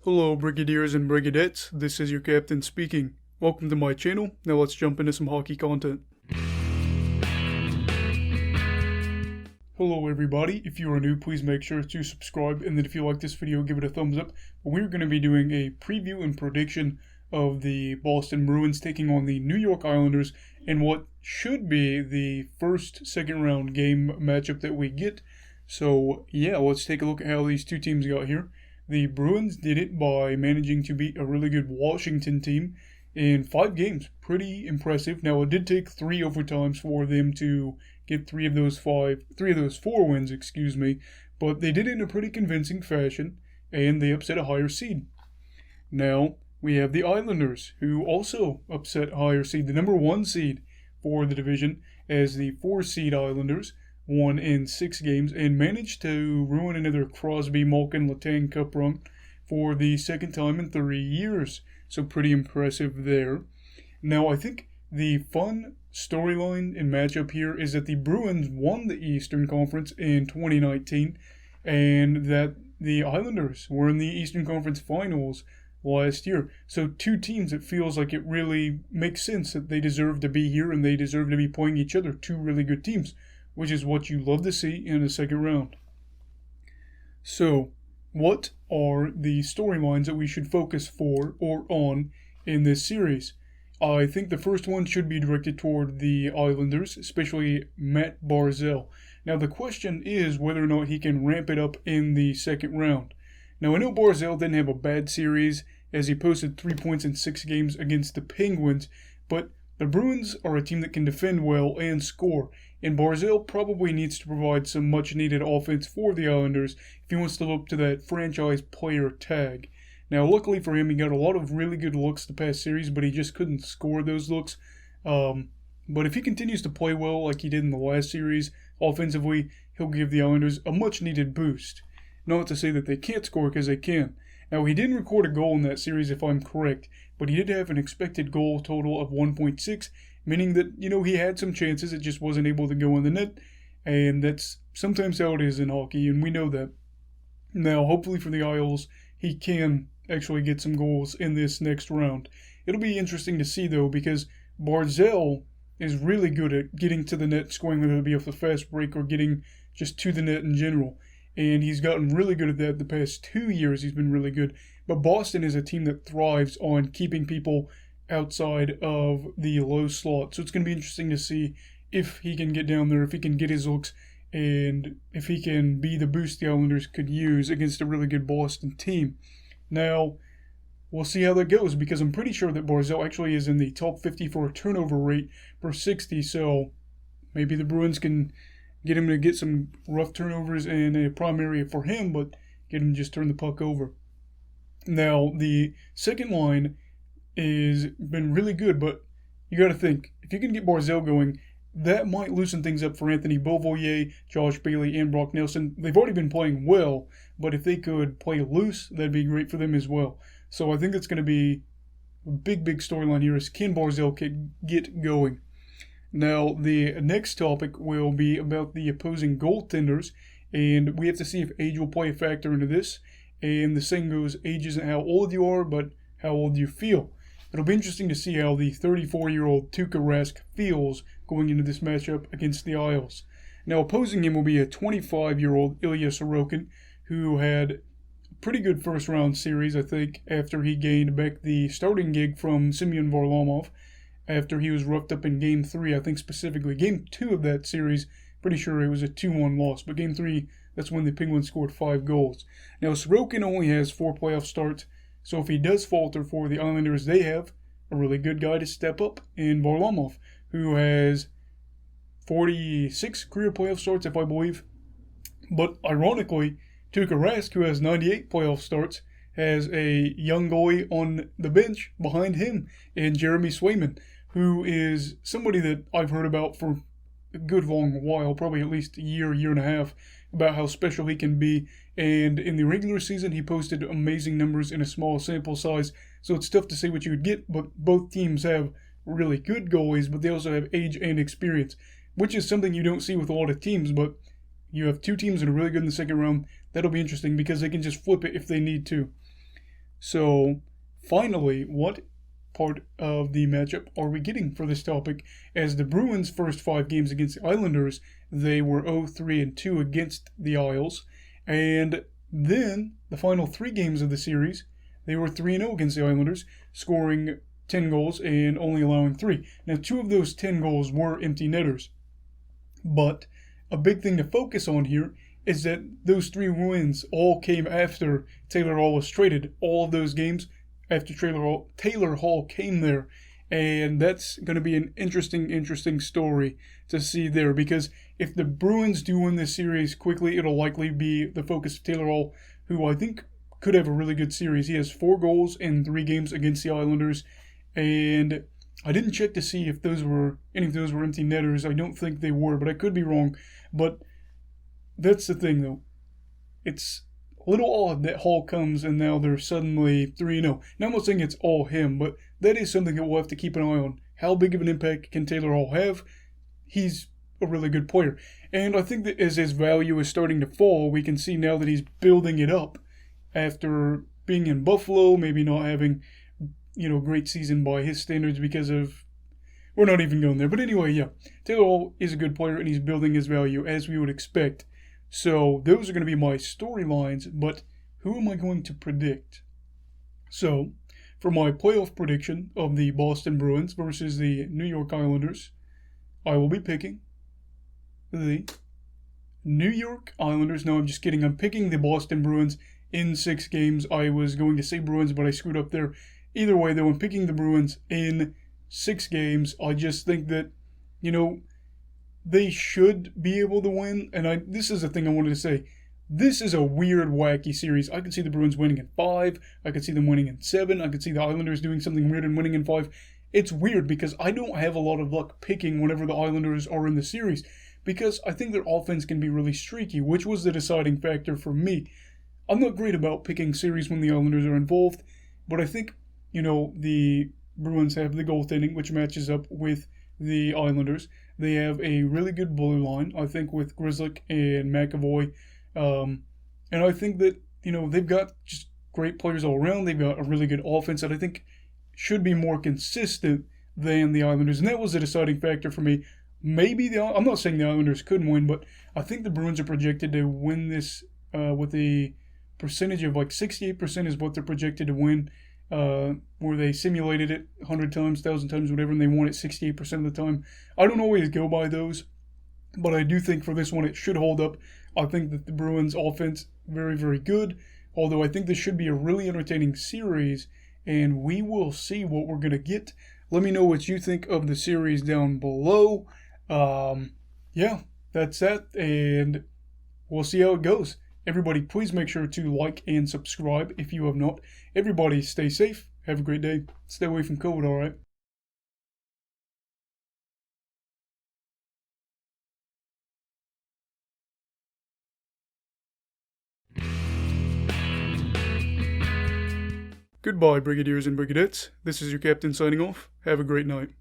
Hello Brigadiers and Brigadettes, this is your captain speaking. Welcome to my channel, now let's jump into some hockey content. Hello everybody, if you are new please make sure to subscribe, and then if you like this video give it a thumbs up. We're going to be doing a preview and prediction of the Boston Bruins taking on the New York Islanders in what should be the first second round game matchup that we get. So yeah, let's take a look at how these two teams got here. The Bruins did it by managing to beat a really good Washington team in 5 games. Pretty impressive. Now, it did take 3 overtimes for them to get 3 of those 4 wins, but they did it in a pretty convincing fashion, and they upset a higher seed. Now, we have the Islanders, who also upset a higher seed, the number 1 seed for the division, as the 4 seed Islanders won in 6 games and managed to ruin another Crosby, Malkin, Letang Cup run for the second time in 3 years. So pretty impressive there. Now I think the fun storyline and matchup here is that the Bruins won the Eastern Conference in 2019 and that the Islanders were in the Eastern Conference Finals last year. So 2 teams, it feels like it really makes sense that they deserve to be here and they deserve to be playing each other. 2 really good teams, which is what you love to see in the second round. So, what are the storylines that we should focus for or on in this series? I think the first one should be directed toward the Islanders, especially Matt Barzal. Now, the question is whether or not he can ramp it up in the second round. Now, I know Barzal didn't have a bad series as he posted 3 points in 6 games against the Penguins, but the Bruins are a team that can defend well and score, and Barzal probably needs to provide some much-needed offense for the Islanders if he wants to live up to that franchise player tag. Now, luckily for him, he got a lot of really good looks the past series, but he just couldn't score those looks. But if he continues to play well like he did in the last series, offensively, he'll give the Islanders a much-needed boost. Not to say that they can't score, because they can. Now, he didn't record a goal in that series, if I'm correct, but he did have an expected goal total of 1.6, meaning that, he had some chances, it just wasn't able to go in the net, and that's sometimes how it is in hockey, and we know that. Now, hopefully for the Isles, he can actually get some goals in this next round. It'll be interesting to see, though, because Barzal is really good at getting to the net, scoring, whether it be off the fast break or getting just to the net in general. And he's gotten really good at that the past 2 years. He's been really good. But Boston is a team that thrives on keeping people outside of the low slot. So it's going to be interesting to see if he can get down there, if he can get his looks, and if he can be the boost the Islanders could use against a really good Boston team. Now, we'll see how that goes, because I'm pretty sure that Barzal actually is in the top 50 for a turnover rate per 60. So maybe the Bruins can get him to get some rough turnovers in a prime area for him, but get him to just turn the puck over. Now, the second line has been really good, but you got to think, if you can get Barzal going, that might loosen things up for Anthony Beauvillier, Josh Bailey, and Brock Nelson. They've already been playing well, but if they could play loose, that'd be great for them as well. So I think that's going to be a big storyline here is can Barzal get going? Now, the next topic will be about the opposing goaltenders, and we have to see if age will play a factor into this. And the saying goes, age isn't how old you are, but how old you feel. It'll be interesting to see how the 34-year-old Tuukka Rask feels going into this matchup against the Isles. Now, opposing him will be a 25-year-old Ilya Sorokin, who had a pretty good first-round series, I think, after he gained back the starting gig from Semyon Varlamov, after he was roughed up in Game 3, I think specifically. Game 2 of that series, pretty sure it was a 2-1 loss, but Game 3, that's when the Penguins scored 5 goals. Now, Sorokin only has 4 playoff starts, so if he does falter for the Islanders, they have a really good guy to step up in Varlamov, who has 46 career playoff starts, if I believe. But ironically, Tuukka Rask, who has 98 playoff starts, has a young goalie on the bench behind him in Jeremy Swayman, who is somebody that I've heard about for a good long while, probably at least a year and a half, about how special he can be. And in the regular season, he posted amazing numbers in a small sample size, so it's tough to say what you would get, but both teams have really good goalies, but they also have age and experience, which is something you don't see with a lot of teams, but you have 2 teams that are really good in the second round. That'll be interesting because they can just flip it if they need to. So, finally, what part of the matchup are we getting for this topic? As the Bruins' first 5 games against the Islanders, they were 0-3-2 against the Isles. And then, the final 3 games of the series, they were 3-0 against the Islanders, scoring 10 goals and only allowing 3. Now, 2 of those 10 goals were empty netters. But a big thing to focus on here is that those 3 wins all came after Taylor Hall was traded. All of those games after Taylor Hall came there. And that's going to be an interesting story to see there. Because if the Bruins do win this series quickly, it'll likely be the focus of Taylor Hall, who I think could have a really good series. He has 4 goals in 3 games against the Islanders. And I didn't check to see if any of those were empty netters. I don't think they were, but I could be wrong. But that's the thing, though. It's a little odd that Hall comes and now they're suddenly 3-0. Now, I'm not saying it's all him, but that is something that we'll have to keep an eye on. How big of an impact can Taylor Hall have? He's a really good player. And I think that as his value is starting to fall, we can see now that he's building it up after being in Buffalo, maybe not having, great season by his standards because of... We're not even going there. But anyway, yeah. Taylor Hall is a good player and he's building his value as we would expect. So those are going to be my storylines, but who am I going to predict? So, for my playoff prediction of the Boston Bruins versus the New York Islanders, I will be picking the New York Islanders. No, I'm just kidding. I'm picking the Boston Bruins in 6 games. I was going to say Bruins, but I screwed up there. Either way, though, I'm picking the Bruins in 6 games. I just think that, they should be able to win. And this is the thing I wanted to say. This is a weird, wacky series. I could see the Bruins winning in 5. I could see them winning in 7. I could see the Islanders doing something weird and winning in 5. It's weird because I don't have a lot of luck picking whenever the Islanders are in the series because I think their offense can be really streaky, which was the deciding factor for me. I'm not great about picking series when the Islanders are involved, but I think, the Bruins have the goaltending, which matches up with the Islanders. They have a really good blue line, I think, with Grzelcyk and McAvoy. And I think that, they've got just great players all around. They've got a really good offense that I think should be more consistent than the Islanders. And that was a deciding factor for me. Maybe I'm not saying the Islanders couldn't win, but I think the Bruins are projected to win this with a percentage of 68% is what they're projected to win. Where they simulated it 100 times, 1,000 times, whatever, and they won it 68% of the time. I don't always go by those, but I do think for this one it should hold up. I think that the Bruins' offense, very, very good, although I think this should be a really entertaining series, and we will see what we're going to get. Let me know what you think of the series down below. Yeah, that's that, and we'll see how it goes. Everybody, please make sure to like and subscribe if you have not. Everybody, stay safe. Have a great day. Stay away from COVID, all right? Goodbye, Brigadiers and Brigadettes. This is your captain signing off. Have a great night.